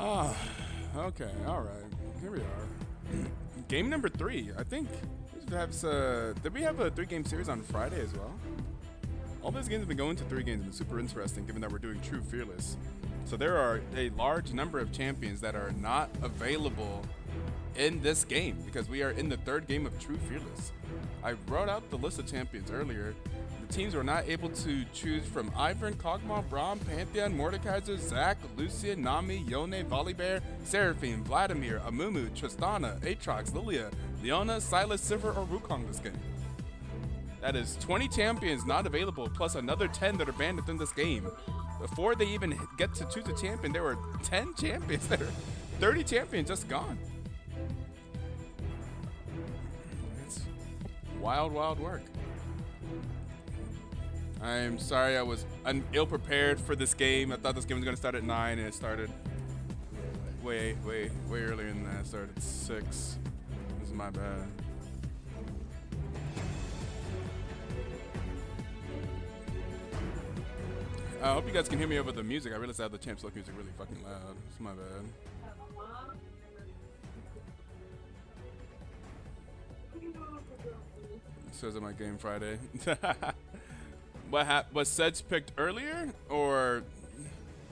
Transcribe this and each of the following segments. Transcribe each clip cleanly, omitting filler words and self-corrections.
Ah, okay, all right. Here we are. Game number 3. I think we should have. Did we have a 3-game series on Friday as well? All these games have been going to 3 games, and it's super interesting given that we're doing True Fearless. So there are a large number of champions that are not available in this game because we are in the 3rd game of True Fearless. I wrote out the list of champions earlier. The teams were not able to choose from Ivern, Kog'Maw, Braum, Pantheon, Mordekaiser, Zac, Lucian, Nami, Yone, Volibear, Seraphine, Vladimir, Amumu, Tristana, Aatrox, Lilia, Leona, Silas, Sivir, or Wukong this game. That is 20 champions not available, plus another 10 that are banned within this game. Before they even get to choose a champion, there were 10 champions that are 30 champions just gone. It's wild, wild work. I'm sorry I was ill-prepared for this game. I thought this game was going to start at 9, and it started way earlier than that. It started at 6. This is my bad. I hope you guys can hear me over the music. I realized I have the Champs Luck music really fucking loud. It's my bad. It says on my game Friday. Was Sedge picked earlier or?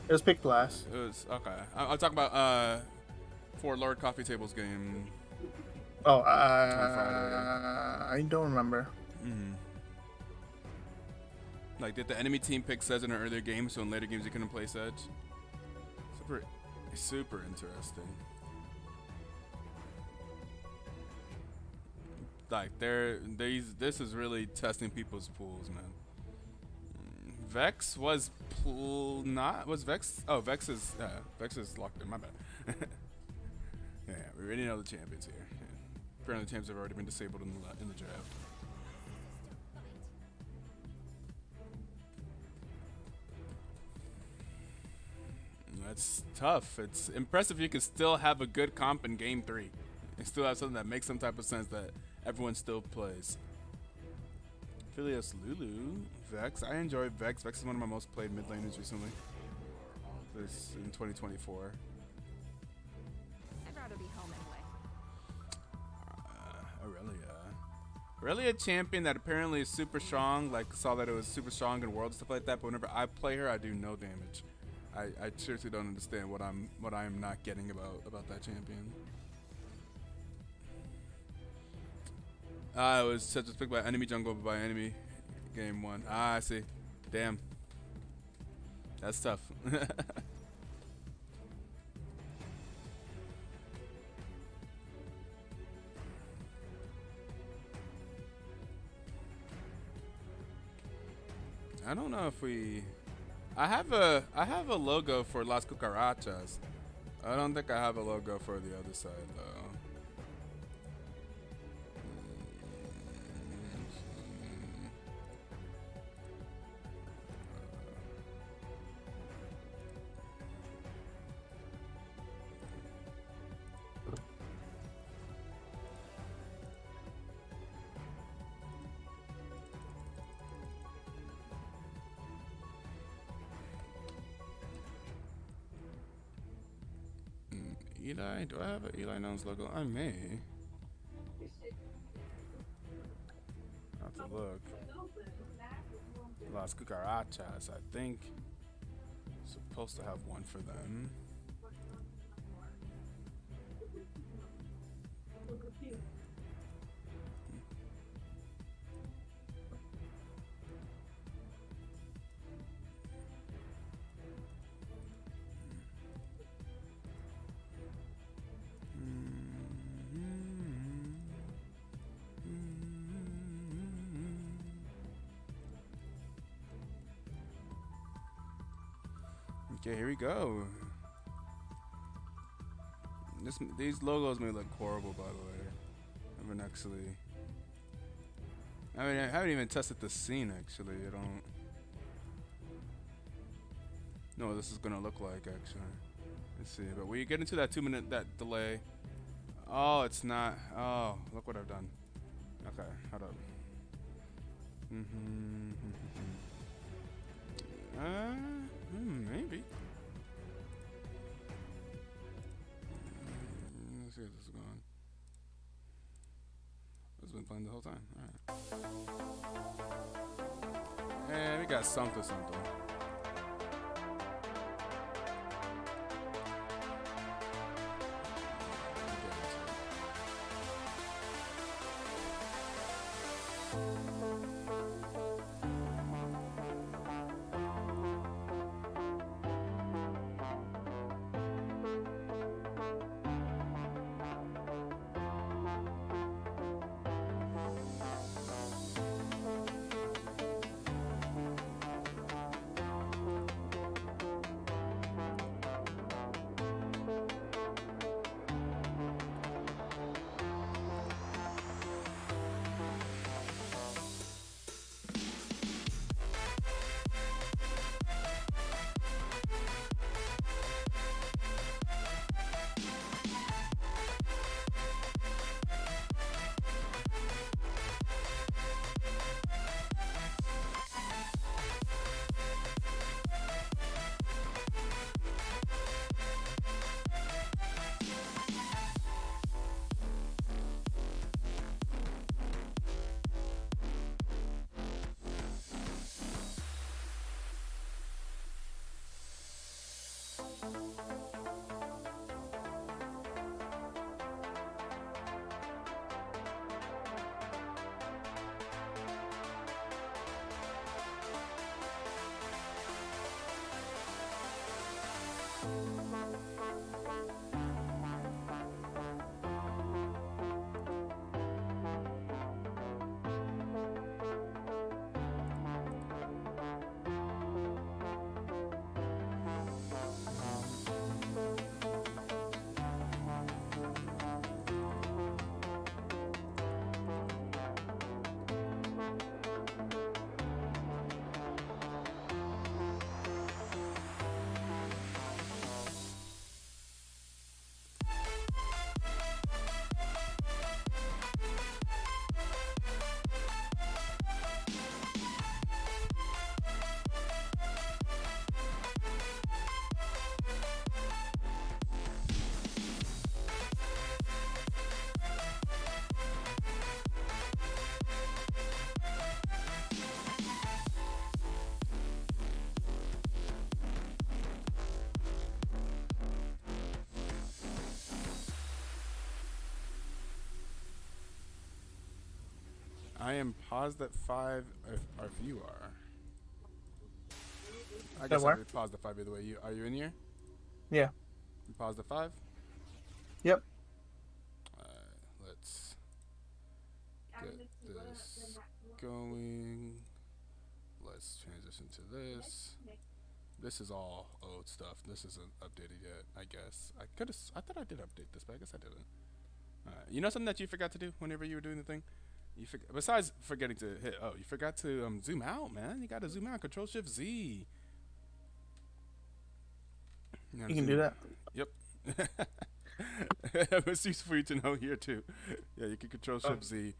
It was picked last. It was okay. I'll talk about for Lord Coffee Table's game. Oh, I don't remember. Mm-hmm. Like, did the enemy team pick Sedge in an earlier game, so in later games you couldn't play Sedge? Super interesting. Like, this is really testing people's pools, man. Vex was Vex? Oh, Vex is locked in. My bad. Yeah, we already know the champions here. Yeah. Apparently, the champions have already been disabled in the draft. That's tough. It's impressive you can still have a good comp in game 3 and still have something that makes some type of sense that everyone still plays. Phileas Lulu, Vex. I enjoy Vex. Vex is one of my most played mid laners recently. This in 2024. I'd rather be home anyway. Aurelia. Aurelia champion that apparently is super strong. Like, saw that it was super strong in World and stuff like that. But whenever I play her, I do no damage. I seriously don't understand what I am not getting about that champion. It was such a pick by enemy jungle by enemy game 1. I see. Damn. That's tough. I don't know if we. I have a logo for Las Cucarachas. I don't think I have a logo for the other side though. Eli? Do I have an Eli Gnomes logo? I may. I'll have to look. Las Cucarachas, I think. Supposed to have one for them. Okay, here we go. These logos may look horrible, by the way. I haven't actually. I haven't even tested the scene. Actually, I don't know what this is gonna look like. Actually, let's see. But when you get into that 2-minute delay, oh, it's not. Oh, look what I've done. Okay, hold up. Maybe. is this going? It's been playing the whole time. Alright. And we got something. I am paused at 5 if you are. I guess I paused at 5 either way. Are you in here? Yeah. You paused at 5? Yep. Let's get this going. Let's transition to this. This is all old stuff. This isn't updated yet, I guess. I thought I did update this, but I guess I didn't. You know something that you forgot to do whenever you were doing the thing? Besides forgetting to hit, you forgot to zoom out, man. You gotta zoom out. Control Shift Z. You can do that. Yep. It's useful for you to know here too. Yeah, you can Control Shift Z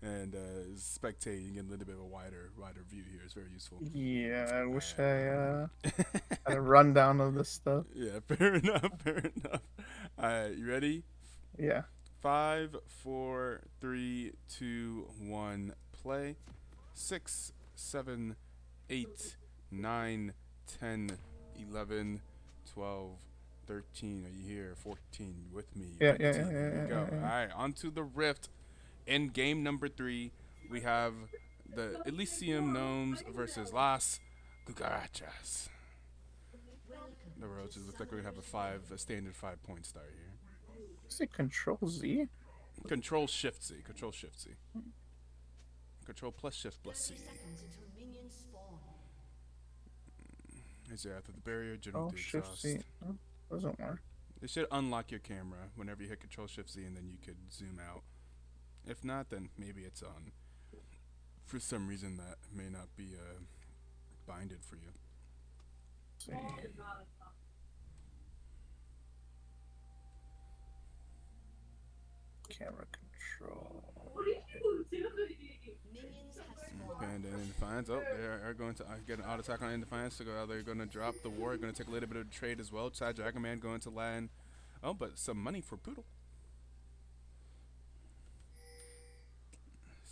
and spectate. You get a little bit of a wider view here. It's very useful. Yeah, I wish I had a rundown of this stuff. Yeah, fair enough. You ready? Yeah. 5, 4, 3, 2, 1, play. 6, 7, 8, 9, 10, 11, 12, 13. Are you here? 14. With me. Yeah. Here we go. All right, on to the Rift. In game number 3, we have the Elysium Gnomes versus Las Cucarachas. The roaches look like we have a standard 5-point start here. Is it Control Z? Control Shift Z. Control plus Shift plus C. Is there after the barrier? General Shift Z. Oh, doesn't work. It should unlock your camera whenever you hit Control Shift Z, and then you could zoom out. If not, then maybe it's on. For some reason, that may not be binded for you. See. Camera control. What are you doing? And then Defiance, they are going to get an auto attack on Defiance. So they're going to drop the war. Going to take a little bit of trade as well. Side Dragon Man going to land. Oh, but some money for Poodle.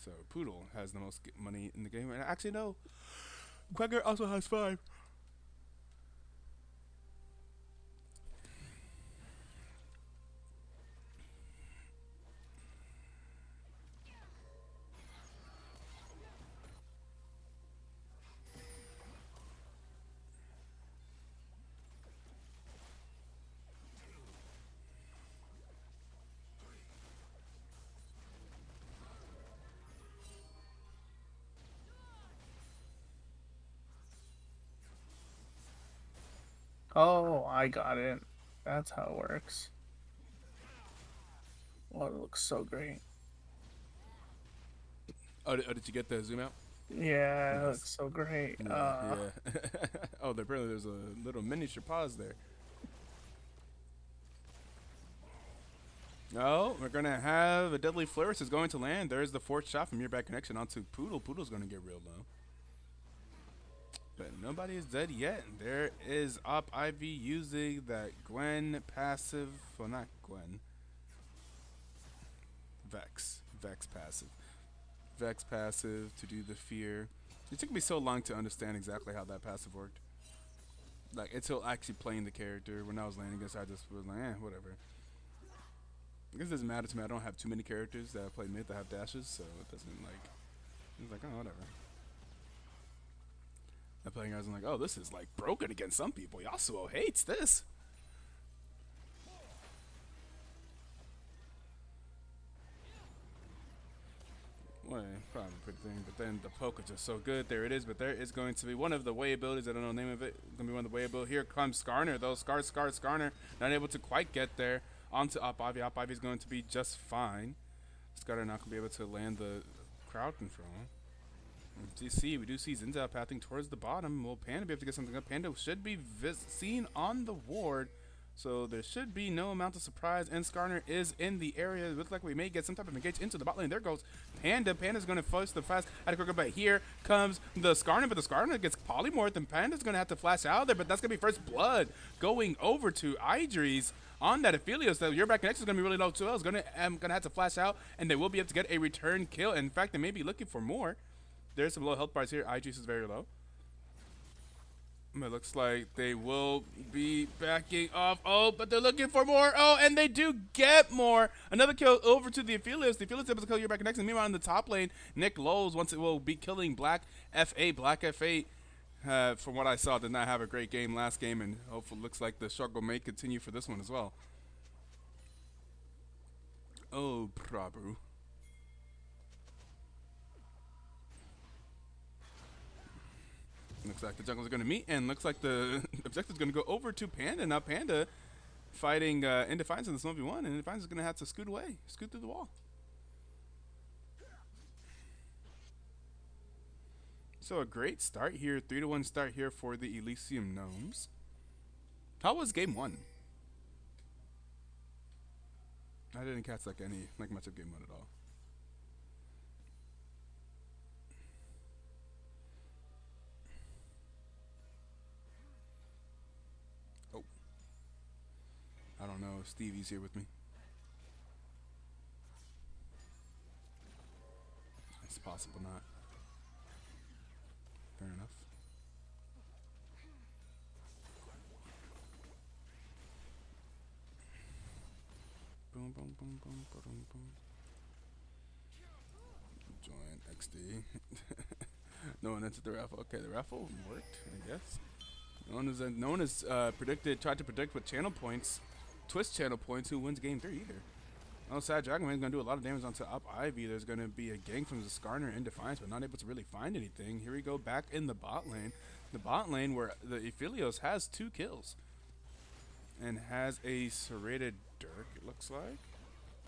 So Poodle has the most money in the game. And actually, no. Quagger also has 5. Oh, I got it. That's how it works. Oh, it looks so great. Oh, did you get the zoom out? Yeah, it Nice. looks so great. Yeah, yeah. Oh, apparently there's a little miniature pause there. Oh, we're gonna have a deadly flourish is going to land. There's the 4th shot from your back connection onto Poodle. Poodle's gonna get real low. But nobody is dead yet. There is Op Ivy using that Gwen passive. Well, not Gwen. Vex. Vex passive. Vex passive to do the fear. It took me so long to understand exactly how that passive worked. Like, until actually playing the character. When I was landing against, I just was like, whatever. I guess it doesn't matter to me. I don't have too many characters that I play mid that have dashes, so it doesn't like. It's like, oh, whatever. I'm playing guys, I'm like, oh, this is like broken against some people. Yasuo hates this. Well, probably a pretty thing, but then the poke is just so good. There it is, but there is going to be one of the way abilities. I don't know the name of it. It's going to be one of the way abilities. Here comes Skarner, though. Skarner. Not able to quite get there. Onto Op Ivy. Op Ivy is going to be just fine. Skarner not going to be able to land the crowd control. We do see Zinza pathing towards the bottom. Will Panda be able to get something up? Panda should be seen on the ward. So there should be no amount of surprise, and Skarner is in the area. It looks like we may get some type of engage into the bot lane. There goes Panda. Panda's going to force the fast out of quicker, but here comes the Skarner, but the Skarner gets polymorphed, and Panda's going to have to flash out there, but that's going to be first blood going over to Idris on that Aphelios. So your back connection is going to be really low too. It's going to have to flash out, and they will be able to get a return kill. In fact, they may be looking for more. There's some low health bars here. Idris is very low. It looks like they will be backing off. Oh, but they're looking for more. Oh, and they do get more. Another kill over to the Aphelios. The Aphelios able to kill your back connection. Meanwhile, in the top lane, Nick Lowe's once it will be killing Black F8. Black F8, from what I saw, did not have a great game last game, and hopefully looks like the struggle may continue for this one as well. Oh, Prabhu. Looks like the jungles are going to meet, and looks like the objective is going to go over to Panda. Now Panda fighting in Defiance in this 1v1, and Defiance is going to have to scoot away, scoot through the wall. So a great start here, 3-1 start here for the Elysium Gnomes. How was game 1? I didn't catch like much of game 1 at all. I don't know if Stevie's here with me. It's possible not. Fair enough. Boom, boom, boom, boom, boom, boom. Join XD. No one entered the raffle. Okay, the raffle worked, I guess. No one has tried to predict with channel points. Twist channel points who wins game 3 either. Oh, Sad Dragon Man's going to do a lot of damage onto Op Ivy. There's going to be a gank from the Skarner in Defiance, but not able to really find anything. Here we go back in the bot lane. The bot lane where the Aphelios has 2 kills. And has a serrated Dirk, it looks like.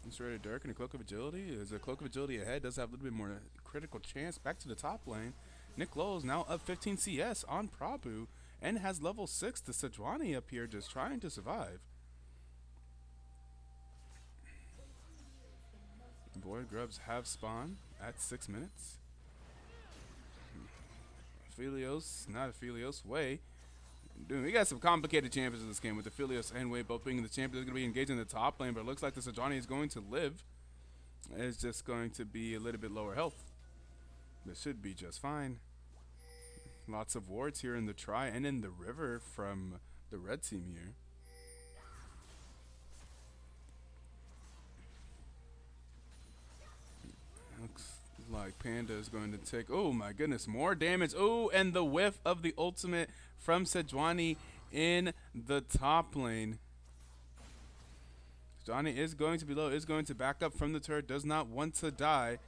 A serrated Dirk and a Cloak of Agility. There's a Cloak of Agility ahead. Does have a little bit more critical chance. Back to the top lane. Nick Lowe's now up 15 CS on Prabhu. And has level 6. The Sejuani up here just trying to survive. Void Grubs have spawned at 6 minutes. Aphelios, not Aphelios, Way. Dude, we got some complicated champions in this game with Aphelios and Way both being the champions. They're going to be engaged in the top lane, but it looks like the Sejuani is going to live. It's just going to be a little bit lower health. This should be just fine. Lots of wards here in the try and in the river from the red team here. Looks like Panda is going to take, oh my goodness, more damage. Oh, and the whiff of the ultimate from Sejuani in the top lane. Sejuani is going to be low, is going to back up from the turret, does not want to die.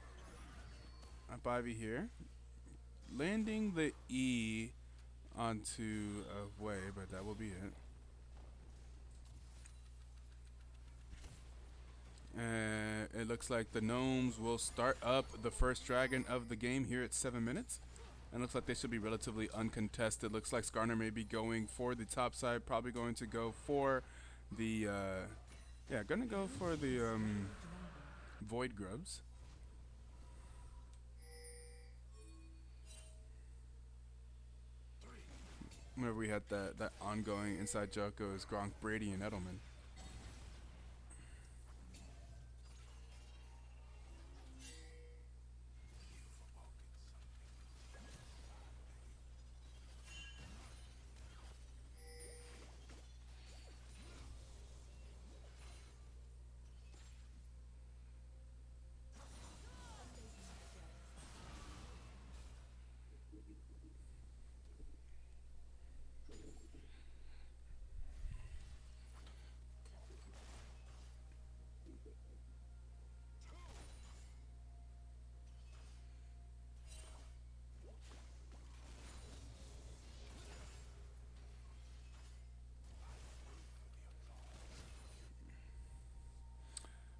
Up Ivy here. Landing the E onto a way, but that will be it. It looks like the Gnomes will start up the first dragon of the game here at 7 minutes. And looks like they should be relatively uncontested. Looks like Skarner may be going for the top side, probably going to go for the, gonna go for the Void Grubs. Whenever we had that ongoing inside joke, it was Gronk, Brady, and Edelman.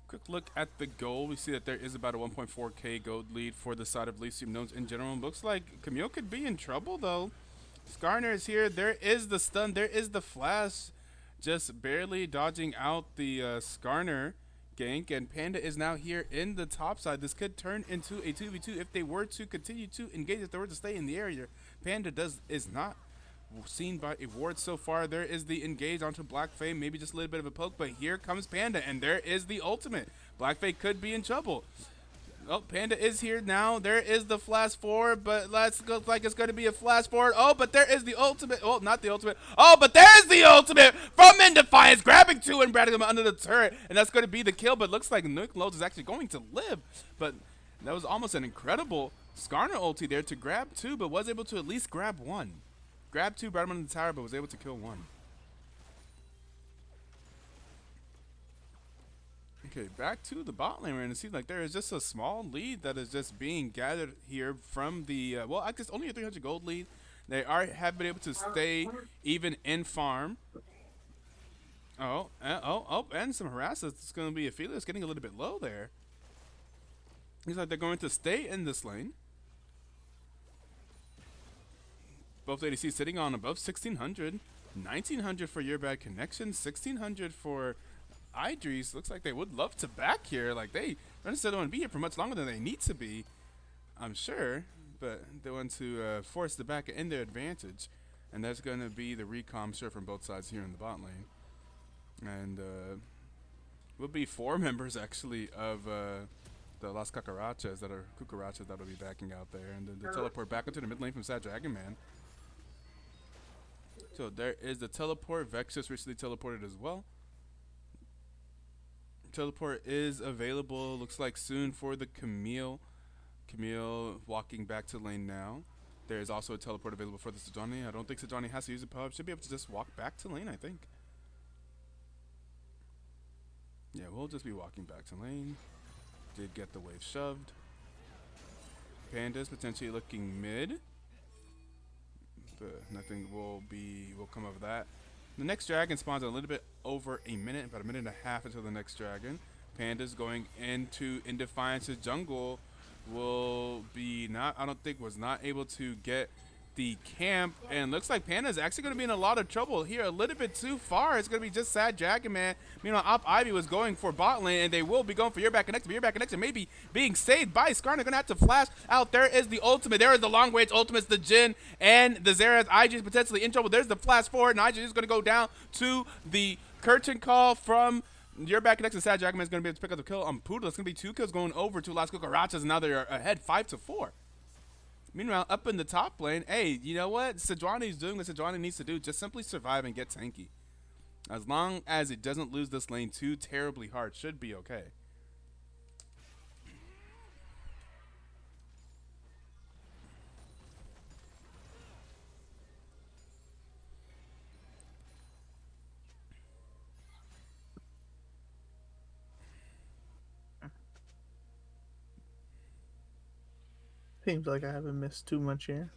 Quick look at the gold. We see that there is about a 1.4k gold lead for the side of Elysium Gnomes in general. Looks like Camille could be in trouble though. Skarner is here. There is the stun. There is the flash. Just barely dodging out the Skarner gank. And Panda is now here in the top side. This could turn into a 2v2 if they were to continue to engage, if they were to stay in the area. Panda is not seen by a ward so far. There is the engage onto Black Fae, maybe just a little bit of a poke, but here comes Panda, and there is the ultimate. Black Fae could be in trouble. Oh, Panda is here now. There is the flash forward, but let's look like it's going to be a flash forward. Oh, but there is the ultimate. Oh, not the ultimate. Oh, but there's the ultimate from In Defiance, grabbing two and grabbing him under the turret, and that's going to be the kill, but looks like Nick Lowe's is actually going to live, but that was almost an incredible Skarner ulti there to grab two, but was able to at least grab one. Grabbed two, brought him on the tower, but was able to kill one. Okay, back to the bot lane, and it seems like there is just a small lead that is just being gathered here from the, well, I guess only a 300 gold lead. They have been able to stay even in farm. And some harassers. It's going to be Ophelia getting a little bit low there. Seems like they're going to stay in this lane. Both ADCs sitting on above 1600, 1900 for Your Bad Connection, 1600 for Idris. Looks like they would love to back here. Like they don't necessarily want to be here for much longer than they need to be, I'm sure, but they want to force the back in their advantage, and that's going to be the recom sure from both sides here in the bot lane. And will be 4 members actually of the Las Cucarachas that will be backing out there, and then the teleport back into the mid lane from Sad Dragon Man. So there is the teleport. Vex just recently teleported as well. Teleport is available, looks like soon for the Camille. Camille walking back to lane now. There is also a teleport available for the Sejuani. I don't think Sejuani has to use a pub. Should be able to just walk back to lane, I think. Yeah, we'll just be walking back to lane. Did get the wave shoved. Panda's potentially looking mid, but nothing will come of that. The next dragon spawns in a little bit over a minute, about a minute and a half until the next dragon. Panda's going into In Defiance's jungle. Will be not, I don't think, was not able to get the camp, and looks like Panda's actually going to be in a lot of trouble here, a little bit too far. It's going to be just Sad Dragon Man. Meanwhile, Op Ivy was going for bot lane, and they will be going for Your Back Connection. But Your Back Connection may be being saved by Skarner. Going to have to flash out. There is the ultimate. There is the long range ultimates, the Jin and the Xerath. IG is potentially in trouble. There's the flash forward, and IG is going to go down to the curtain call from Your Back Connection. Sad Dragon Man is going to be able to pick up the kill on Poodle. That's going to be 2 kills going over to Las Cucarachas, and now they're ahead 5-4. Meanwhile, up in the top lane, hey, you know what? Sejuani's doing what Sejuani needs to do. Just simply survive and get tanky. As long as it doesn't lose this lane too terribly hard, should be okay. Seems like I haven't missed too much here.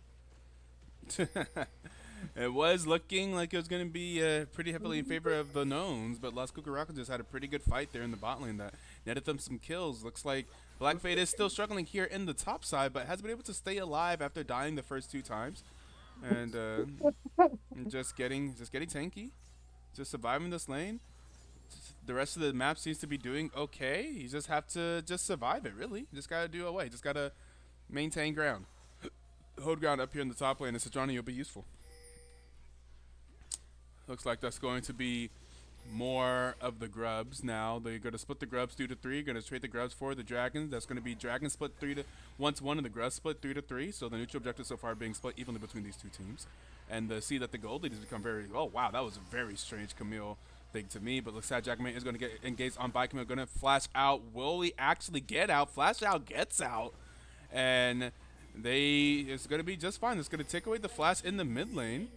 It was looking like it was going to be pretty heavily in favor of the Gnomes, but Las Cucarachas just had a pretty good fight there in the bot lane that netted them some kills. Looks like Black Fade is still struggling here in the top side, but has been able to stay alive after dying the first 2 times. And just getting tanky, just surviving this lane. The rest of the map seems to be doing okay. You just have to just survive it, really. You just got to do away. Just got to maintain ground. Hold ground up here in the top lane, and Sejuani will be useful. Looks like that's going to be more of the grubs now. They're going to split the grubs 2-3. Going to trade the grubs for the dragons. That's going to be dragon split 1 and the grubs split 3-3. So the neutral objective so far being split evenly between these two teams. And see that the gold lead has become very. Oh wow, that was a very strange Camille thing to me. But looks like Jackman is going to get engaged on by Camille. Going to flash out. Will he actually get out? Flash out gets out, and it's going to be just fine. It's going to take away the flash in the mid lane.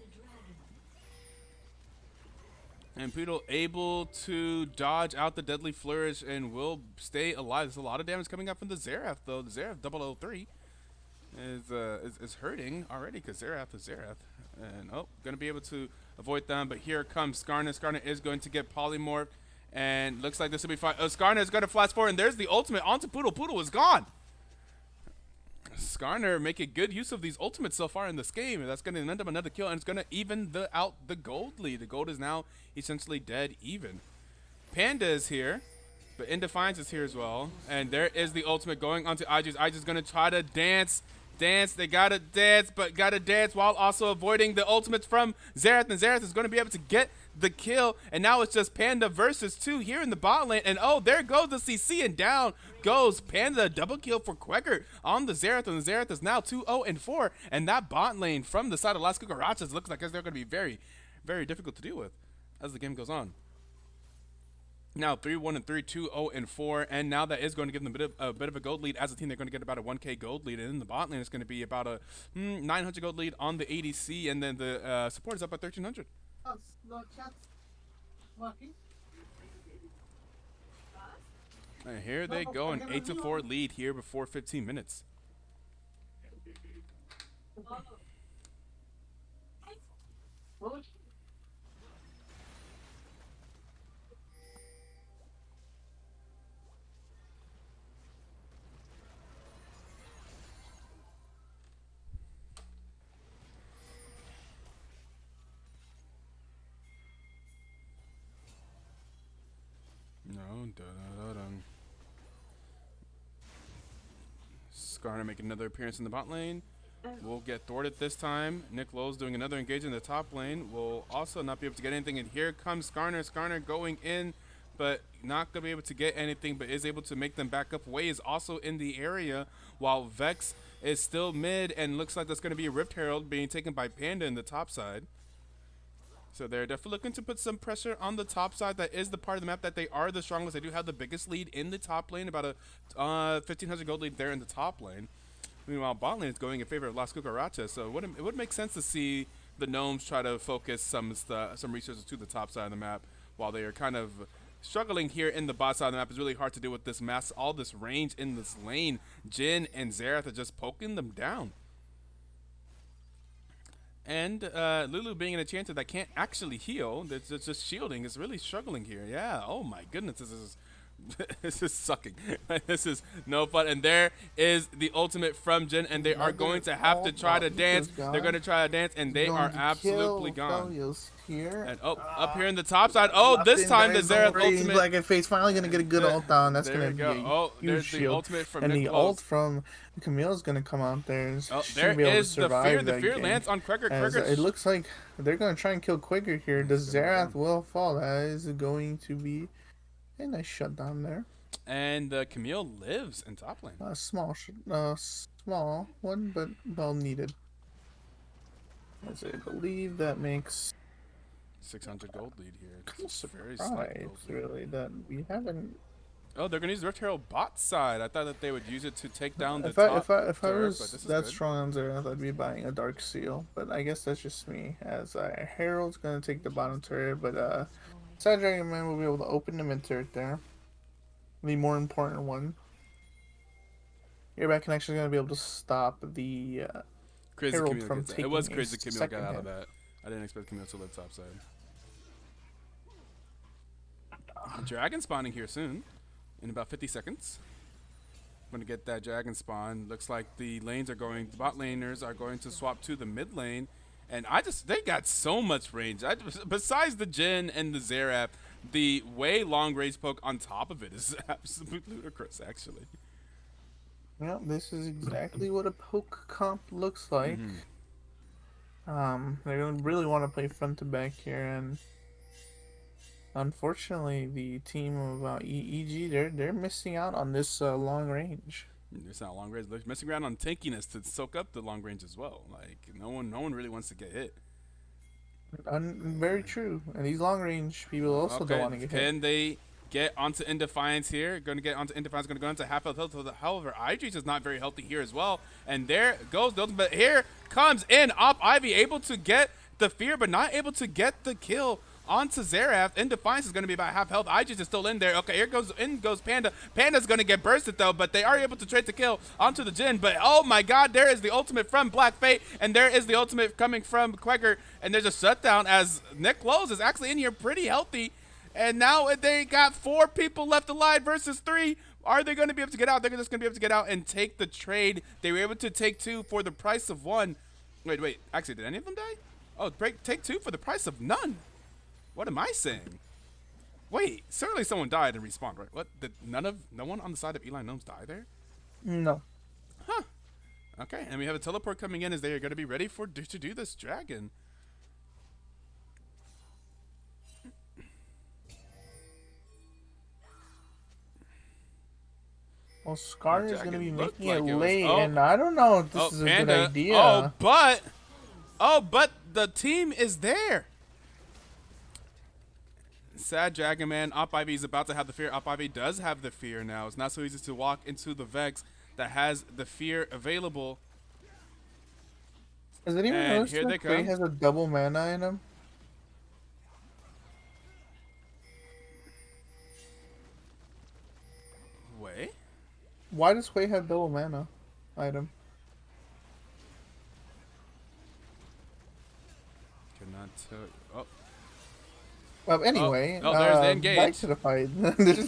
And Poodle able to dodge out the deadly flourish and will stay alive. There's a lot of damage coming up from the Xerath, though. The Xerath 003 is hurting already because Xerath is Xerath. And, going to be able to avoid them. But here comes Skarner. Skarner is going to get polymorphed. And looks like this will be fine. Skarner is going to flash forward. And there's the ultimate onto Poodle. Poodle is gone. Skarner making good use of these ultimates so far in this game, and that's going to end up another kill, and it's going to even out the gold lead. The gold is now essentially dead even. Panda is here, but Indefiance is here as well, and there is the ultimate going onto Aegis. Aegis is going to try to dance. They got to dance, but got to dance while also avoiding the ultimates from Xerath, and Xerath is going to be able to get the kill, and now it's just Panda versus 2 here in the bot lane, and there goes the CC, and down goes Panda. Double kill for Quegger on the Xerath, and the Xerath is now 2-0-4, and that bot lane from the side of Las Cucarachas looks like they're going to be very, very difficult to deal with as the game goes on. Now 3-1-3, 2-0-4, and now that is going to give them a bit of a gold lead. As a team, they're going to get about a 1K gold lead, and in the bot lane, it's going to be about a 900 gold lead on the ADC, and then the support is up at 1300. And here they go, an 8-4 lead here before 15 minutes. No, Skarner making another appearance in the bot lane. Will get thwarted this time. Nick Lowe's doing another engagement in the top lane. Will also not be able to get anything. And here comes Skarner. Skarner going in, but not going to be able to get anything, but is able to make them back up. Way is also in the area, while Vex is still mid, and looks like that's going to be a Rift Herald being taken by Panda in the top side. So they're definitely looking to put some pressure on the top side. That is the part of the map that they are the strongest. They do have the biggest lead in the top lane, about a 1,500 gold lead there in the top lane. Meanwhile, bot lane is going in favor of Las Cucarachas. So it would make sense to see the Gnomes try to focus some resources to the top side of the map while they are kind of struggling here in the bot side of the map. It's really hard to do with this mass, all this range in this lane. Jhin and Xerath are just poking them down. And Lulu being an enchanter that can't actually heal, that's just shielding, is really struggling here. Yeah, oh my goodness, this is this is sucking. This is no fun. And there is the ultimate from Jhin, and they are going to have to try to dance. They're going to try to dance, and they are absolutely gone. Here. And up here in the top side. Oh, this time the Xerath ultimate. Black and Face finally going to get a good ult down. That's going to be a there's huge the ultimate from and Nick the Lowe's. ult from Camille's going to come out there. There is the fear. The fear lands on Quegger. It looks like they're going to try and kill Quegger here. The Xerath will fall. That is going to be a nice shutdown there. And Camille lives in top lane. A small one, but well needed. As I believe that makes 600 gold lead here. kind of It's a very slight gold surprised, lead. really, that we haven't. Oh, they're gonna use Rift Herald bot side. I thought that they would use it to take down the If I top if I if I turret, but was this is that good. strong on Xerath, I'd be buying a Dark Seal. But I guess that's just me. As Herald's gonna take the bottom turret, but Side Dragon Man will be able to open the mid turret there. The more important one. Your back connection is gonna be able to stop the Crazy Herald Camille from gets that. It taking was a crazy Camille got second out of hit. that. I didn't expect Camille to live top side. Dragon spawning here soon, in about 50 seconds. Going to get that dragon spawn. Looks like the bot laners are going to swap to the mid lane. And they got so much range. Besides the Jhin and the Xerath, the way long range poke on top of it is absolutely ludicrous, actually. Well, this is exactly what a poke comp looks like. They really want to play front to back here, and unfortunately, the team of EG they're missing out on this long range. It's not long range. They're messing around on tankiness to soak up the long range as well. Like no one really wants to get hit. Very true. And these long range people also don't Okay, want to get hit. can they get onto Indefiance here? Going to get onto Indefiance. Going to go into half health. However, Idris is not very healthy here as well. And there goes the ultimate. But here comes in Op Ivy, able to get the fear, but not able to get the kill onto Xerath. Indefiance is going to be about half health. Idris is still in there. Okay, here goes Panda. Panda's going to get bursted though, but they are able to trade the kill onto the Jhin. But oh my god, there is the ultimate from Black Fate, and there is the ultimate coming from Quagger, and there's a shutdown as Nick Lowe's is actually in here pretty healthy. And now they got 4 people left alive versus 3. Are they going to be able to get out? They're just going to be able to get out and take the trade. They were able to take 2 for the price of 1. Wait. Actually, did any of them die? Oh, take 2 for the price of none. What am I saying? Wait, certainly someone died and respawned, right? What? Did no one on the side of Eli Gnomes die there? No. Huh. Okay, and we have a teleport coming in as they are going to be ready to do this dragon. Well, Scar is going to be Looked making it like it was- late, oh. and I don't know if this is a good Panda. idea. But the team is there. Sad Dragon Man. Op Ivy is about to have the fear. Op Ivy does have the fear now. It's not so easy to walk into the Vex that has the fear available. Has anyone And noticed here they that Quay come. has a double mana in him? Wait. Why does Quay have double mana item? Cannot tell. Oh. Well, anyway, there's the engage. back to the fight.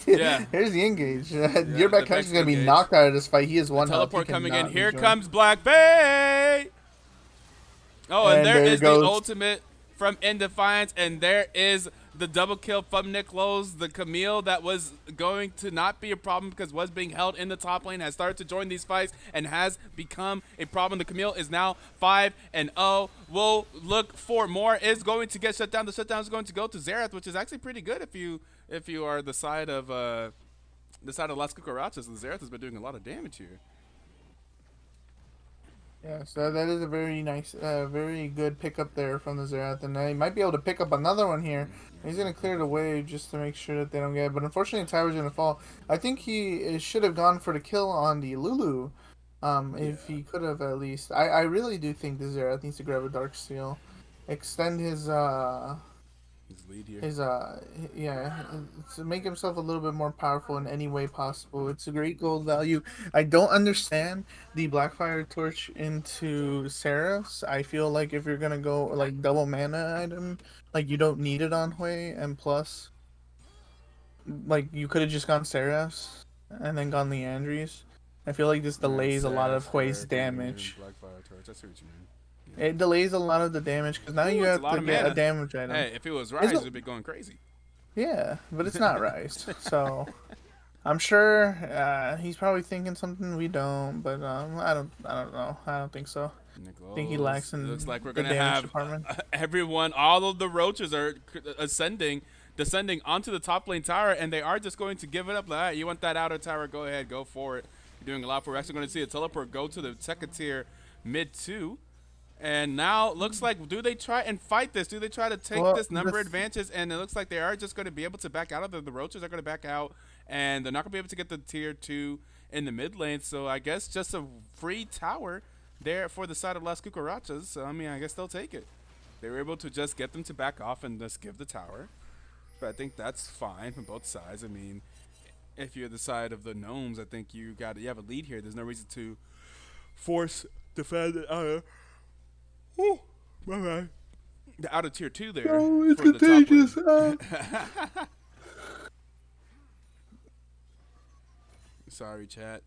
Yeah. Here's the engage. Your the back Vex connection is going to be engage. knocked out of this fight. He is one health. Teleport He coming in. cannot Here rejoin. comes Black Bay. Oh, and there there is goes- the ultimate from Indefiance, and there is the double kill from Nick Lowe's. The Camille that was going to not be a problem because was being held in the top lane has started to join these fights and has become a problem. The Camille is now 5-0. We'll look for more. Is going to get shut down. The shutdown is going to go to Xerath, which is actually pretty good if you are the side of Las Cucarachas. The Xerath has been doing a lot of damage here. Yeah, so that is a very nice, very good pickup there from the Xerath, and he might be able to pick up another one here. He's going to clear the way just to make sure that they don't get it, but unfortunately the tower's going to fall. I think he should have gone for the kill on the Lulu, if he could have at least. I really do think the Xerath needs to grab a Dark Seal, extend his Lead here. to make himself a little bit more powerful in any way possible. It's a great gold value. I don't understand the Blackfire Torch into Seraphs. I feel like if you're gonna go like double mana item, like you don't need it on Hui, and plus, like you could have just gone Seraphs and then gone Leandries. I feel like this delays a lot of Hui's damage. Blackfire Torch. I see what you mean. It delays a lot of the damage because now you it's have a lot to of get mana. a damage item. Hey, if it was Rise, it- it'd be going crazy. Yeah, but it's not Rice. So I'm sure he's probably thinking something we don't, but I don't know. I don't think so. I think he lacks in Looks like we're the gonna damage have department. everyone. All of the roaches are ascending descending onto the top lane tower, and they are just going to give it up. Like, you want that outer tower? Go ahead, go for it. You're doing a lot for. We're actually going to see a teleport go to the second tier mid 2. And now looks like, do they try and fight this? Do they try to take Well, this number advantage? And it looks like they are just going to be able to back out of it. The Roaches are going to back out, and they're not going to be able to get the tier 2 in the mid lane. So I guess just a free tower there for the side of Las Cucarachas. So, I mean, I guess they'll take it. They were able to just get them to back off and just give the tower. But I think that's fine from both sides. I mean, if you're the side of the Gnomes, I think you have a lead here. There's no reason to force defend Woo, my bad. The outer tier 2 there. Oh, it's for contagious. The top lane. Sorry, chat.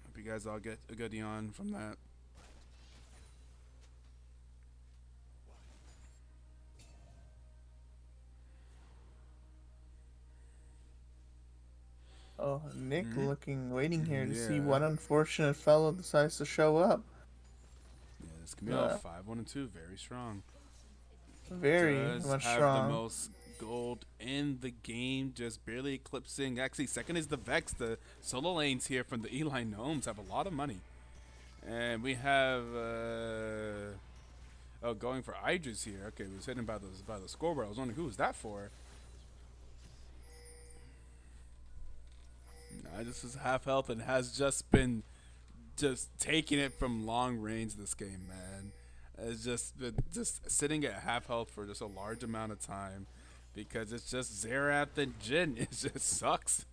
Hope you guys all get a good yawn from that. Oh, Nick waiting here to see Yeah. what unfortunate fellow decides to show up. Yeah, this Camille 5-1-2, very strong. Very Does much have strong. the most gold in the game, just barely eclipsing. Actually, second is the Vex. The solo lanes here from the Eli Gnomes have a lot of money. And we have going for Idris here. Okay, we was hitting by the scoreboard. I was wondering who was that for. Idris is half health and has just been taking it from long range this game, man. It's just been sitting at half health for just a large amount of time because it's just Xerath and Jhin. It just sucks.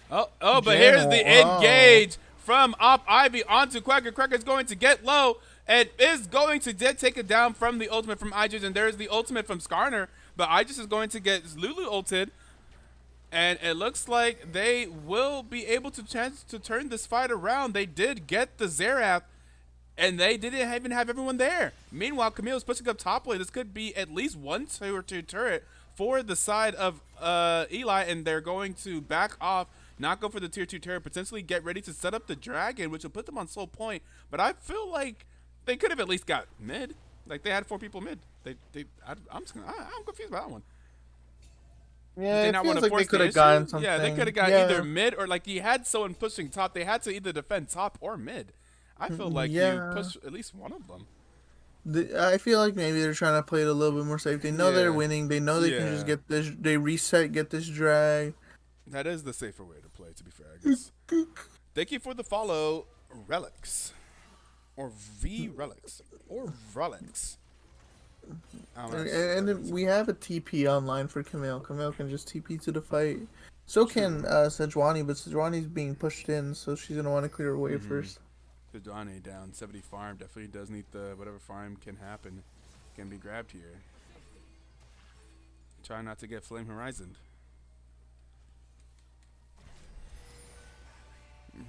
But Jhin, here's the wow. engage from Op Ivy onto Quacker. Quacker's going to get low and is going to take it down from the ultimate from Idris, and there's the ultimate from Skarner, but Idris is going to get Lulu ulted. And it looks like they will be able to chance to turn this fight around. They did get the Xerath, and they didn't even have everyone there. Meanwhile, Camille's pushing up top lane. This could be at least 1 or 2 turret for the side of Eli, and they're going to back off, not go for the tier 2 turret, potentially get ready to set up the dragon, which will put them on slow point. But I feel like they could have at least got mid. Like, they had 4 people mid. I'm confused by that one. Yeah, They it feels like they could have gotten something. Yeah, they could have got either mid or like you had someone pushing top. They had to either defend top or mid. I feel like you push at least one of them. I feel like maybe they're trying to play it a little bit more safe. They know they're winning. They know they can just get this. They reset, get this drag. That is the safer way to play, to be fair, I guess. Thank you for the follow, Relics. Or V-Relics. Or Relics. And then we have a TP online for Camille. Camille can just TP to the fight. So can Sejuani, but Sejuani's being pushed in, so she's going to want to clear her way first. Sejuani down 70 farm. Definitely does need whatever farm can happen. Can be grabbed here. Try not to get Flame Horizoned.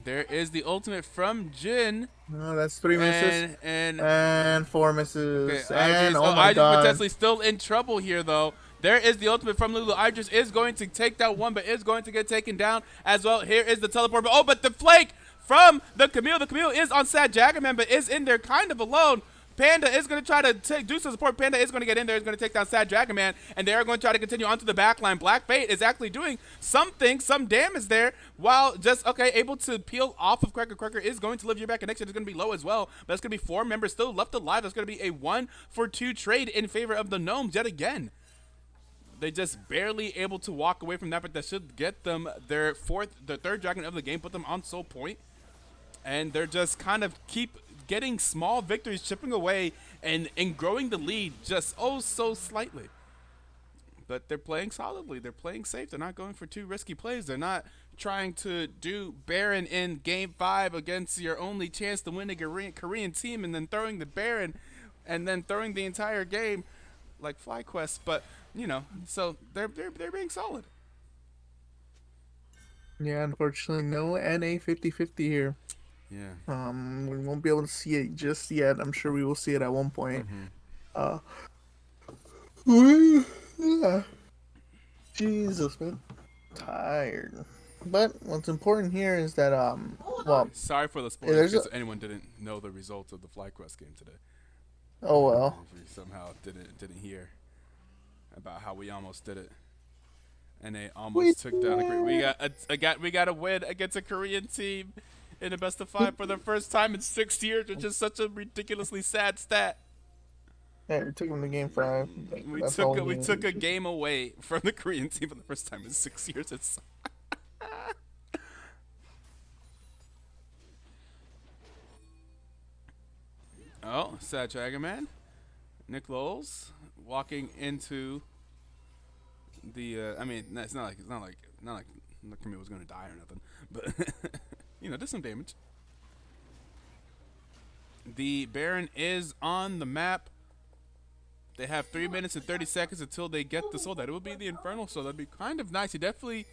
There is the ultimate from Jhin. Oh, that's 3 misses. And 4 misses. Okay, and Idris potentially still in trouble here, though. There is the ultimate from Lulu. Idris is going to take that one, but is going to get taken down as well. Here is the teleport. But the flake from the Camille. The Camille is on Sad Jagaman, but is in there kind of alone. Panda is going to try to do some support. Panda is going to get in there. Is going to take down Sad Jagaman, and they are going to try to continue onto the back line. Black Fate is actually doing something, some damage there, while just, able to peel off of Cracker. Cracker is going to live. Your back connection is going to be low as well, but that's going to be 4 members still left alive. That's going to be a 1-for-2 trade in favor of the Gnomes yet again. They just barely able to walk away from that, but that should get them their 3rd dragon of the game, put them on soul point, and they're just kind of keep getting small victories, chipping away and growing the lead just so slightly. But they're playing solidly. They're playing safe. They're not going for too risky plays. They're not trying to do Baron in Game 5 against your only chance to win a Korean team and then throwing the Baron and then throwing the entire game like FlyQuest. But, so they're being solid. Yeah, unfortunately, no NA 50-50 here. Yeah. We won't be able to see it just yet. I'm sure we will see it at one point. Jesus, man, tired. But what's important here is that sorry for the spoilers if anyone didn't know the results of the FlyQuest game today. Oh well. If you somehow didn't hear. about how we almost did it, and they We almost took down a Korean. We got a win against a Korean team in the best of 5 for the first time in 6 years, which is such a ridiculously sad stat. Yeah, we took him to game 5. We That's took all we we took a needed. game away from the Korean team for the first time in 6 years. It's oh, sad Dragon Man, Nick Lowles walking into the. I mean, it's not like Camille was gonna die or nothing, but did some damage. The Baron is on the map. They have 3 minutes and 30 seconds until they get the soul. That it would be the Infernal Soul. That'd be kind of nice. You definitely.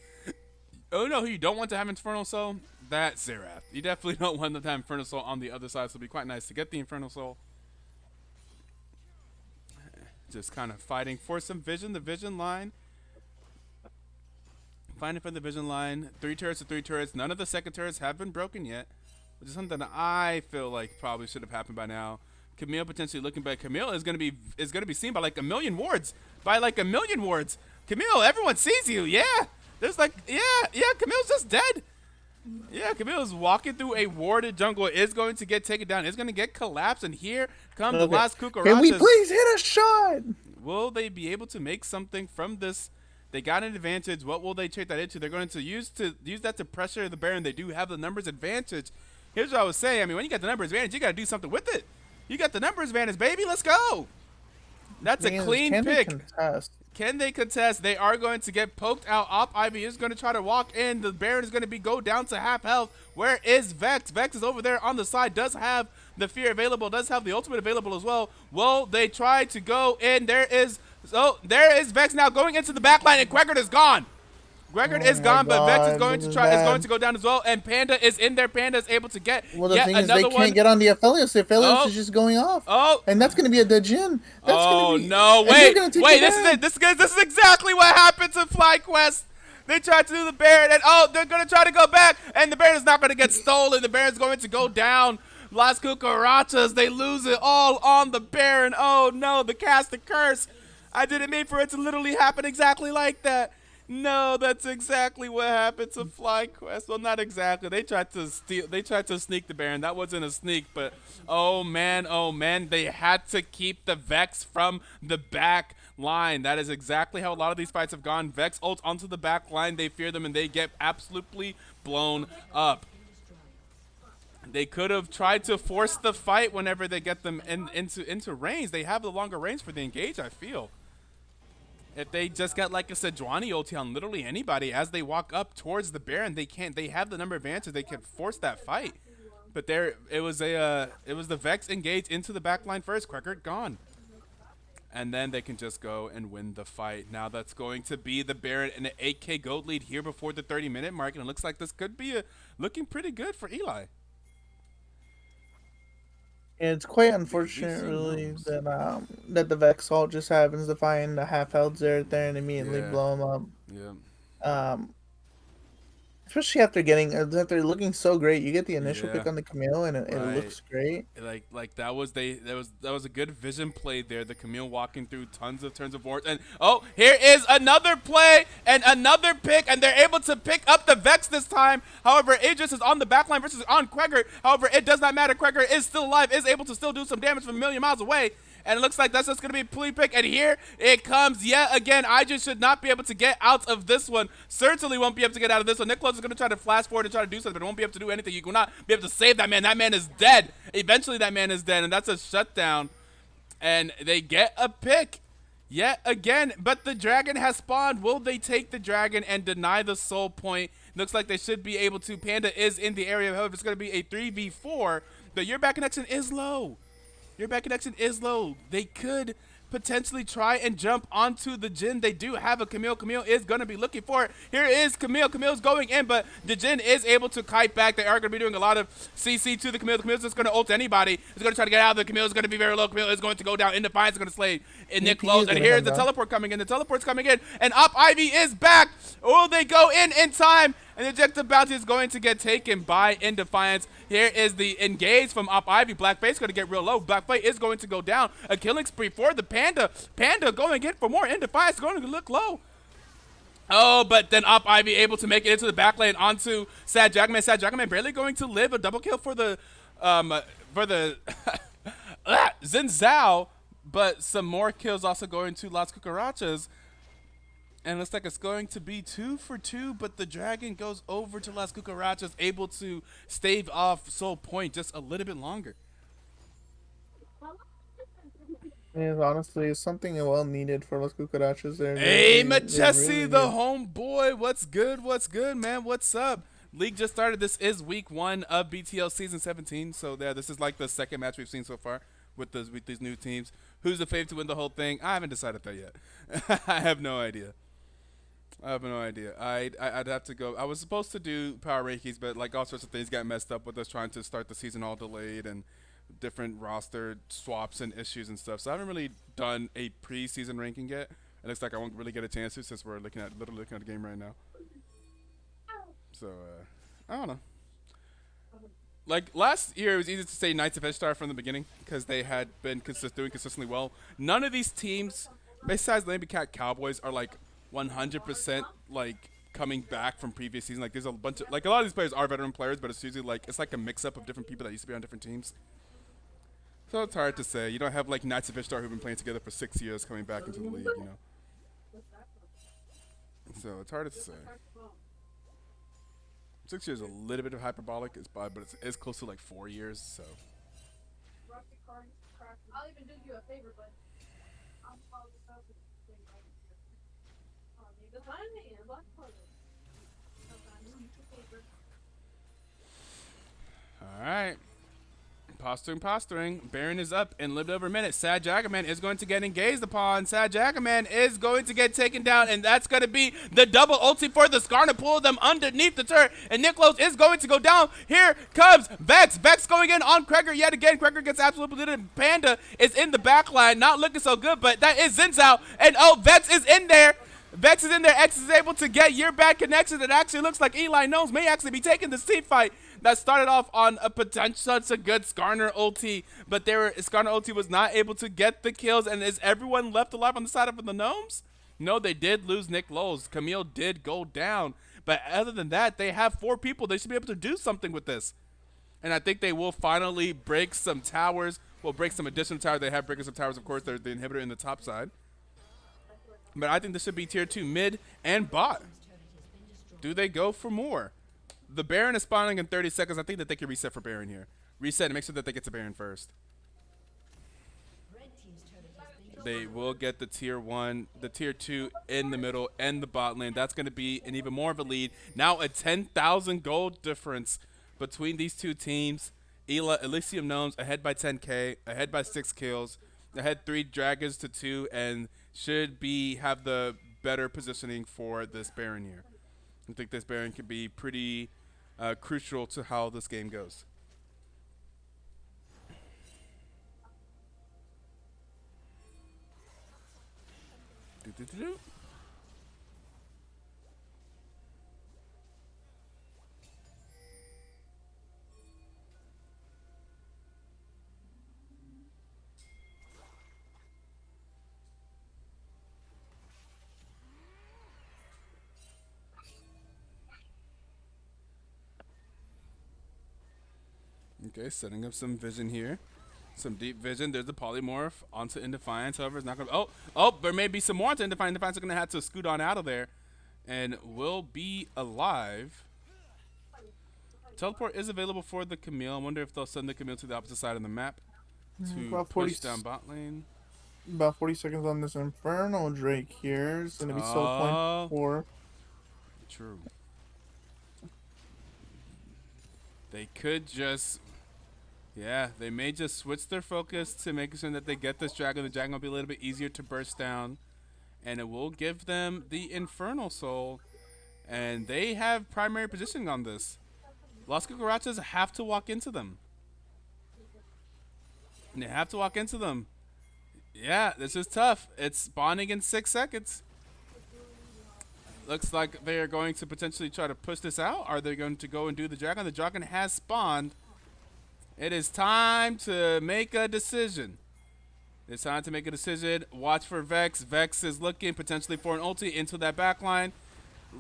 Oh no, who you don't want to have Infernal Soul? That's Xerath. You definitely don't want to have Infernal Soul on the other side, so it'd be quite nice to get the Infernal Soul. Just kind of fighting for some vision. The vision line. Fighting for the vision line. 3 turrets to 3 turrets. None of the second turrets have been broken yet. Which is something that I feel like probably should have happened by now. Camille potentially looking back. Camille is gonna be seen by like a million wards. Camille, everyone sees you. Yeah. There's like Camille's just dead. Yeah, Camille's walking through a warded jungle. Is going to get taken down. Is going to get collapsed. And here come the last Cucarachas. Can we please hit a shot? Will they be able to make something from this? They got an advantage. What will they trade that into? They're going to use that to pressure the Baron. They do have the numbers advantage. Here's what I was saying. I mean, when you got the numbers advantage, you got to do something with it. You got the numbers advantage, baby. Let's go. That's a clean pick. Can they contest? They are going to get poked out. Op Ivy is going to try to walk in. The Baron is going to go down to half health. Where is Vex? Vex is over there on the side. Does have the fear available. Does have the ultimate available as well. Will they try to go in? There is Vex now going into the backline, and Quackert is gone. Quackert is gone, but Vex is going to go down as well, and Panda is in there. Panda is able to get the thing is they can't get on the Aphelios. The Aphelios is just going off. Oh, and that's going to be a dead Jin. No! Wait! This is exactly what happened to FlyQuest. They tried to do the Baron, and they're going to try to go back, and the Baron is not going to get stolen. The Baron's going to go down. Las Cucarachas, they lose it all on the Baron. Oh no! The cast the curse. I didn't mean for it to literally happen exactly like that. No, that's exactly what happened to FlyQuest. Well, not exactly. They tried to steal. They tried to sneak the Baron. That wasn't a sneak, but oh man, they had to keep the Vex from the back line. That is exactly how a lot of these fights have gone. Vex ults onto the back line. They fear them, and they get absolutely blown up. They could have tried to force the fight whenever they get them into range. They have the longer range for the engage, I feel. If they just got like a Sejuani ulti on literally anybody as they walk up towards the Baron, they can't. They have the number advantage. They can force that fight. But it was the Vex engage into the backline first. Quackert gone, and then they can just go and win the fight. Now that's going to be the Baron in an 8K gold lead here before the 30-minute mark, and it looks like this could be looking pretty good for Eli. It's quite unfortunate, really, that the Vex ult just happens to find the half health there and immediately blow him up. Yeah. Especially after looking so great, you get the initial pick on the Camille, and it looks great. Like that was a good vision play there. The Camille walking through tons of turns of wards, and here is another play and another pick, and they're able to pick up the Vex this time. However, Idris is on the backline versus on Quackert. However, it does not matter. Quackert is still alive, is able to still do some damage from a million miles away. And it looks like that's just going to be a plea pick. And here it comes yet again. I just should not be able to get out of this one. Certainly won't be able to get out of this one. Nicholas is going to try to flash forward and try to do something, but won't be able to do anything. You will not be able to save that man. That man is dead. Eventually that man is dead, and that's a shutdown. And they get a pick yet again. But the dragon has spawned. Will they take the dragon and deny the soul point? Looks like they should be able to. Panda is in the area. However, it's going to be a 3v4. The your back connection is low. Your back connection is low. They could potentially try and jump onto the Jin. They do have a Camille. Camille is going to be looking for it. Here is Camille. Camille's going in, but the Jin is able to kite back. They are going to be doing a lot of CC to the Camille. The Camille's just going to ult anybody. It's going to try to get out of the Camille. Is going to be very low. Camille is going to go down. In Defiance is going to slay in Nick Lowe's. And here's the teleport coming in. The teleport's coming in. And Op Ivy is back. Oh, they go in time. and the objective bounty is going to get taken by In Defiance. Here is the engage from Op Ivy. Blackface going to get real low. Blackface is going to go down. A killing spree for the Panda. Panda going in for more. In Defiance going to look low. Oh, but then Op Ivy able to make it into the back lane onto Sad Jagman. Sad Jagman barely going to live. A double kill for the Xin Zhao, but some more kills also going to Las Cucarachas. And it looks like it's going to be 2 for 2, but the Dragon goes over to Las Cucarachas, able to stave off Soul Point just a little bit longer. Yeah, honestly, it's something well needed for Las Cucarachas there. Hey, Majesti, the homeboy. What's good? What's good, man? What's up? League just started. This is week 1 of BTL Season 17. So, yeah, this is like the second match we've seen so far with these new teams. Who's the favorite to win the whole thing? I haven't decided that yet. I have no idea. I'd have to go. I was supposed to do power rankings, but like all sorts of things got messed up with us trying to start the season all delayed and different roster swaps and issues and stuff. So I haven't really done a preseason ranking yet. It looks like I won't really get a chance to since we're literally looking at the game right now. So I don't know. Like last year, it was easy to say Knights of Ishtar from the beginning because they had been doing consistently well. None of these teams, besides Lamby Cat Cowboys, are like 100% like coming back from previous season. Like there's a bunch of like a lot of these players are veteran players, but it's usually like it's like a mix up of different people that used to be on different teams. So it's hard to say. You don't have like Knights of Ishtar who've been playing together for 6 years coming back into the league, you know. So it's hard to say. 6 years is a little bit of hyperbolic, but it's close to like 4 years. So. I'll even do you a favor, but I'll follow this up with the thing right here. All right. Posturing. Baron is up in a little bit over a minute. Sad Jaggerman is going to get engaged upon. Sad Jaggerman is going to get taken down, and that's going to be the double ulti for the Skarn to pull them underneath the turret. And Niklos is going to go down. Here comes Vex. Vex going in on Kreger yet again. Kreger gets absolutely deleted. Panda is in the back line. Not looking so good, but that is Xin Zhao. And oh, Vex is in there. Vex is in there. X is able to get your back connection. It actually looks like Eli Gnomes may actually be taking this team fight. That started off on a potential such a good Skarner ulti, but Skarner ulti was not able to get the kills. And is everyone left alive on the side of the Gnomes? No, they did lose Nick Lowe's. Camille did go down, but other than that, they have 4 people. They should be able to do something with this, and I think they will finally break some towers. Well, break some additional towers. They have breaking some towers, of course. They're the inhibitor in the top side, but I think this should be tier 2 mid and bot. Do they go for more? The Baron is spawning in 30 seconds. I think that they can reset for Baron here. Reset and make sure that they get to Baron first. They will get the tier 1, the tier 2 in the middle, and the bot lane. That's going to be an even more of a lead. Now a 10,000 gold difference between these two teams. Elysium Gnomes ahead by 10k, ahead by 6 kills, ahead 3 dragons to 2, and should have the better positioning for this Baron here. I think this Baron could be pretty crucial to how this game goes. Okay, setting up some vision here. Some deep vision. There's a polymorph onto Indefiance. However, it's not going to... Oh, there may be some more onto Indefiance. Indefiance are going to have to scoot on out of there. And will be alive. Teleport is available for the Camille. I wonder if they'll send the Camille to the opposite side of the map to push down bot lane. About 40 seconds on this Infernal Drake here. It's going to be Soul Point 4. True. They could just... Yeah, they may just switch their focus to making sure that they get this dragon. The dragon will be a little bit easier to burst down. And it will give them the Infernal Soul. And they have primary positioning on this. Las Cucarachas have to walk into them. And they have to walk into them. Yeah, this is tough. It's spawning in 6 seconds. Looks like they are going to potentially try to push this out. Are they going to go and do the dragon? The dragon has spawned. It is time to make a decision. It's time to make a decision. Watch for Vex. Vex is looking potentially for an ulti into that backline.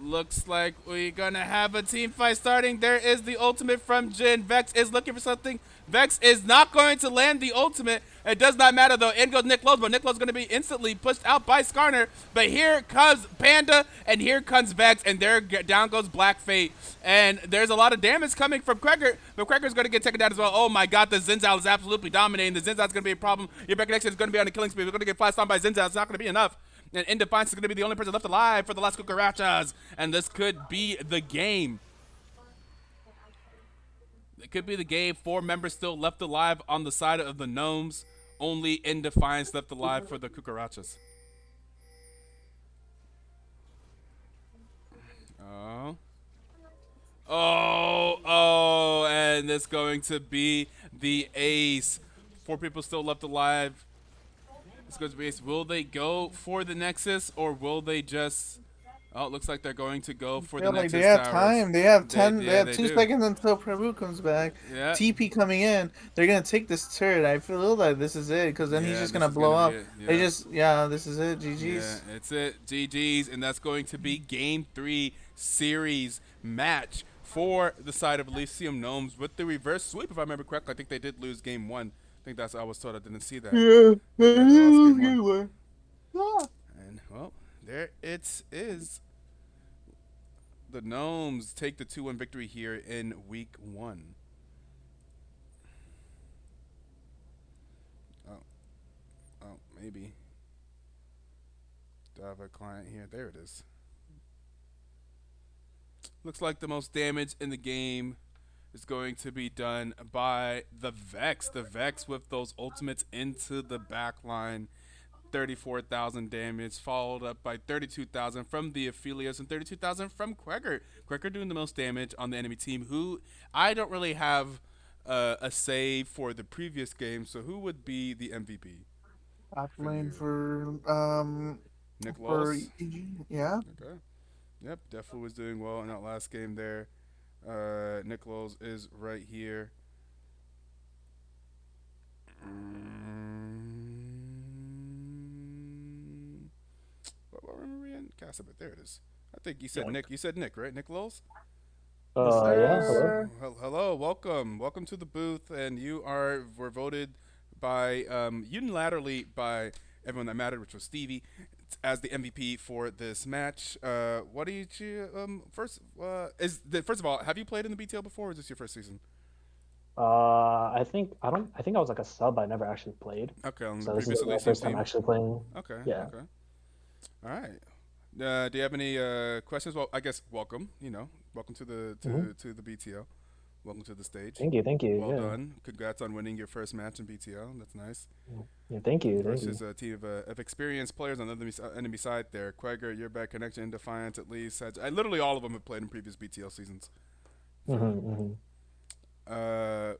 Looks like we're gonna have a team fight starting. There is the ultimate from Jin. Vex is looking for something. Vex is not going to land the ultimate. It does not matter though. In goes Nick Lowe's, but Nick Lowe's gonna be instantly pushed out by Skarner. But here comes Panda, and here comes Vex, and there down goes Black Fate. And there's a lot of damage coming from Quaker, but Quaker's gonna get taken down as well. Oh my god, the Zinzao is absolutely dominating. The Zinzao's gonna be a problem. Your back connection is gonna be on a killing spree. We're gonna get flashed on by Zinzao. It's not gonna be enough. And In Defiance is going to be the only person left alive for the last Cucarachas. And this could be the game. It could be the game. 4 members still left alive on the side of the Gnomes. Only In Defiance left alive for the Cucarachas. Oh. And it's going to be the ace. 4 people still left alive. It's going to be ace. Will they go for the Nexus or will they just... Oh, it looks like they're going to go for the Feel like Nexus they have towers. time. They have 10. They have they 2 do. seconds until Prabhu comes back. Yeah. TP coming in. They're gonna take this turret. I feel like this is it because then he's just gonna blow up. They just this is it. GG's. Yeah, it's it. GG's, and that's going to be Game 3 series match for the side of Elysium Gnomes with the reverse sweep. If I remember correctly, I think they did lose Game 1. I think that's I was told. I didn't see that. Yeah, They lost Game 1. Yeah. And well, there it is. The Gnomes take the 2-1 victory here in Week 1. Oh, maybe. Do I have a client here? There it is. Looks like the most damage in the game is going to be done by the Vex. The Vex with those ultimates into the back line. 34,000 damage, followed up by 32,000 from the Aphelios and 32,000 from Quaker. Quaker doing the most damage on the enemy team, who I don't really have a say for the previous game, so who would be the MVP? Top For lane you. for Nick for Lowe's? EG. Yeah. Okay. Yep, definitely was doing well in that last game there. Nick Lowe's is right here. What were we in? Casabit, there it is. I think you said Nick. You said Nick, right? Nick Lowe's? Yes, Yeah, hello. sir. Hello, welcome to the booth, and were voted by unilaterally by everyone that mattered, which was Stevie, as the MVP for this match. What do you first of all, have you played in the BTL before, or is this your first season? I think I was like a sub. I never actually played, Okay, on the so this is previous my Elysium first time team. actually playing. Okay, Yeah. okay, all right. Do you have any questions? Well, I guess welcome. Welcome to the hmm to the BTL. Welcome to the stage. Thank you. Well Yeah. done. Congrats on winning your first match in BTL. That's nice. Yeah, thank Versus you. a team of experienced players on the enemy side there. Quagger, your bad connection, Defiance at least. Literally all of them have played in previous BTL seasons. For you. Hmm. Uh,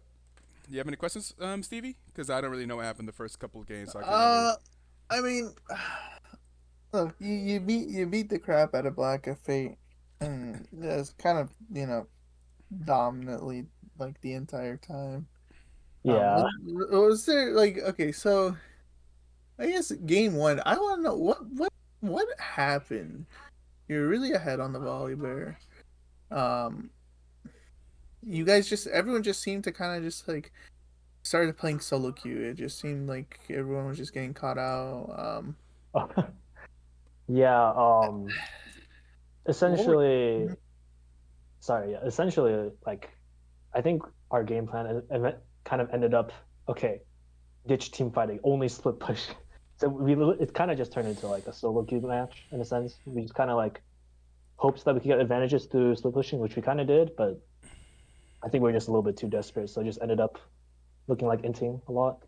you have any questions, Stevie? Because I don't really know what happened the first couple of games, so I can't really. Uh, I mean, look, you beat the crap out of Black Fate, and it's kind of dominantly like the entire time. Yeah. Was there like okay? So I guess game 1. I want to know what happened. You're really ahead on the volley bear. Um, you guys just everyone just seemed to kind of just like started playing solo queue. It just seemed like everyone was just getting caught out. Yeah. What were Essentially, sorry. Yeah. Essentially, like I think our game plan kind of ended up okay. Ditch team fighting, only split push. So it kind of just turned into like a solo queue match in a sense. We just kind of like hopes that we could get advantages through split pushing, which we kind of did, but I think we are just a little bit too desperate, so it just ended up looking like inting a lot.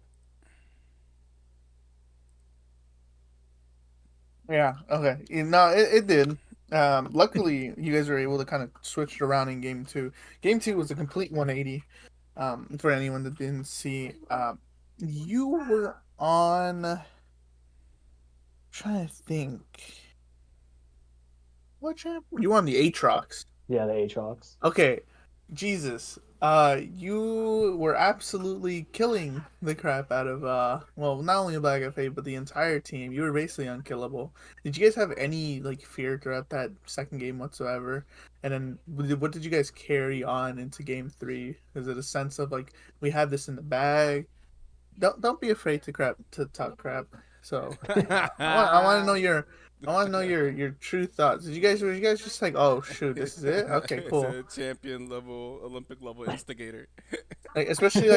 Yeah, okay. No, it did. Luckily, you guys were able to kind of switch it around in game 2. Game 2 was a complete 180. For anyone that didn't see, you were on. Trying to think. What champ? You on the Aatrox? Yeah, the Aatrox. Okay, Jesus. You were absolutely killing the crap out of well, not only Black FA but the entire team. You were basically unkillable. Did you guys have any like fear throughout that second game whatsoever? And then what did you guys carry on into game three? Is it a sense of like we have this in the bag? Don't be afraid to talk crap. So I want to know your your true thoughts. Were you guys just like, oh shoot, this is it? Okay, It's cool. a champion level, Olympic level instigator. Like especially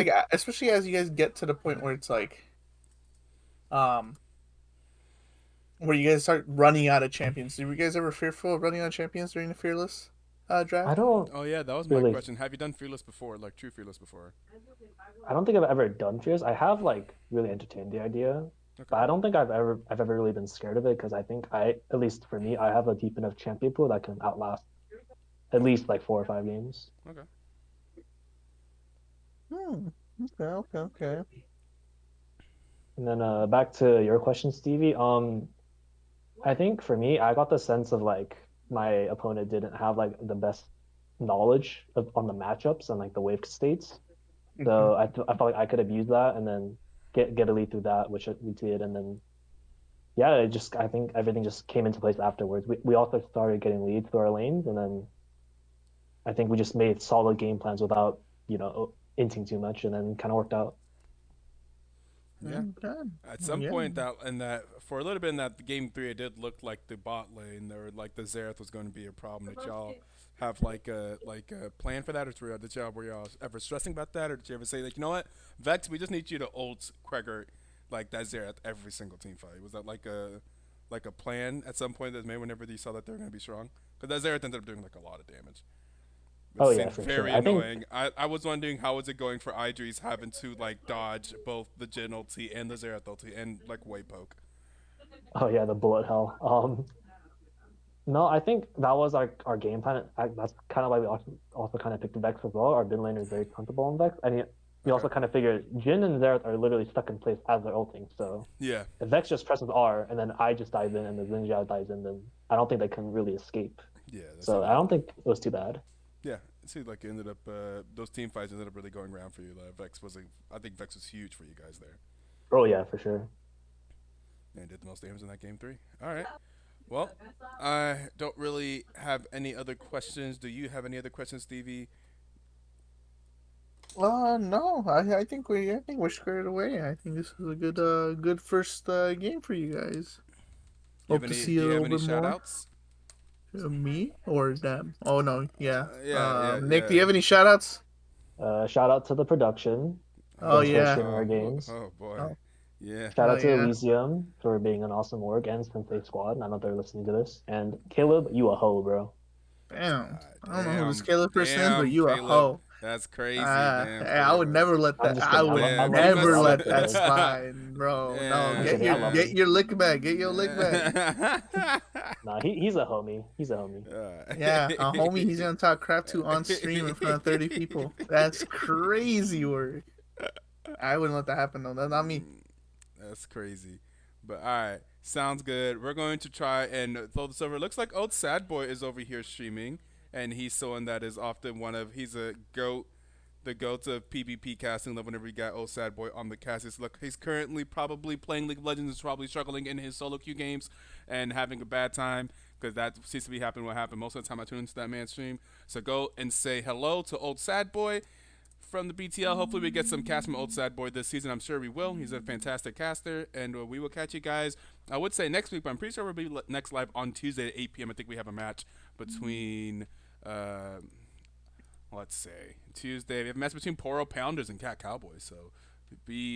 as you guys get to the point where it's like um where you guys start running out of champions. Did you guys ever fearful of running out of champions during the fearless I draft? don't Oh yeah, that was my really. question. Have you done fearless before, like true fearless before? I don't think I've ever done fears. I have like really entertained the idea, but Okay. I don't think I've ever really been scared of it because I think at least for me, I have a deep enough champion pool that can outlast at least like 4 or 5 games. Okay. Hmm. Okay. And then back to your question, Stevie. I think for me, I got the sense of like my opponent didn't have like the best knowledge on the matchups and like the wave states. Mhm. So I felt like I could have used that and then get a lead through that, which we did, and then yeah, it just I think everything just came into place afterwards. We also started getting leads through our lanes, and then I think we just made solid game plans without inting too much, and then kind of worked out. Yeah. Okay. At some Yeah. point, that in that for a little bit in that game three, it did look like the bot lane or like the Xerath was going to be a problem. Did y'all have like a plan for that, or were y'all ever stressing about that, or did you ever say like, you know what, Vex, we just need you to ult Kreger like that Xerath every single team fight? Was that like a plan at some point that was made whenever you saw that they were going to be strong? Because that Xerath ended up doing like a lot of damage. It Oh yeah, seemed for sure. very I think annoying. I was wondering how was it going for Idris having to like dodge both the Jhin ulti and the Xerath ulti and like way poke. oh yeah, the bullet hell. No, I think that was our game plan. That's kind of why we also kind of picked Vex as well. Our bin laner is very comfortable on Vex, and we Okay. also kind of figured Jin and Xerath are literally stuck in place as they're ulting. So Yeah. if Vex just presses R and then I just dive in and the Xinjia dives in, then I don't think they can really escape. Yeah. That So seemed I like don't think it was too bad. yeah. It seemed like it ended up those team fights ended up really going around for you. Vex was I think Vex was huge for you guys there. Oh yeah, for sure. And did the most damage in that game three. All right. Well, I don't really have any other questions. Do you have any other questions, Stevie? No, I think we're squared away. I think this is a good first game for you guys. Hope to see Do a you have little any bit shout more. outs? Me or them? Oh no, yeah. Nick, do Yeah. you have any shout outs? Shout out to the production. Oh Thanks for yeah. streaming our games. Oh boy. Oh, Yeah. Shout hell out to yeah. Elysium for being an awesome org and Sensei Squad. I know they're listening to this. And Caleb, you a hoe, bro. Damn. I don't know who this Damn, Caleb person is, but damn, you a Caleb. hoe. That's crazy. Damn, Hey, I would Caleb. never let I'm that. just I kidding. would Damn, he never must. I love let that Caleb. slide, bro. No, I'm Yeah. kidding. I love get him. your lick back. Get your lick back. Nah, he's a homie. He's a homie. Yeah, a homie he's gonna talk crap to on stream in front of 30 people. That's crazy work. I wouldn't let that happen though. That's not me. That's crazy. But all right, sounds good. We're going to try and throw this over. Looks like old Sad Boy is over here streaming, and he's someone that is often he's a goat, the goat of PvP casting. Love whenever you got old Sad Boy on the cast. He's currently probably playing League of Legends, is probably struggling in his solo queue games and having a bad time because that seems to be happening. What happened most of the time I tune into that man's stream. So go and say hello to old Sad Boy from the BTL. Hopefully, we get some cast from Old Sad Boy this season. I'm sure we will. He's a fantastic caster, and we will catch you guys. I would say next week, but I'm pretty sure we'll be next live on Tuesday at 8 p.m. I think we have a match between, let's say, Tuesday. We have a match between Poro Pounders and Cat Cowboys. So be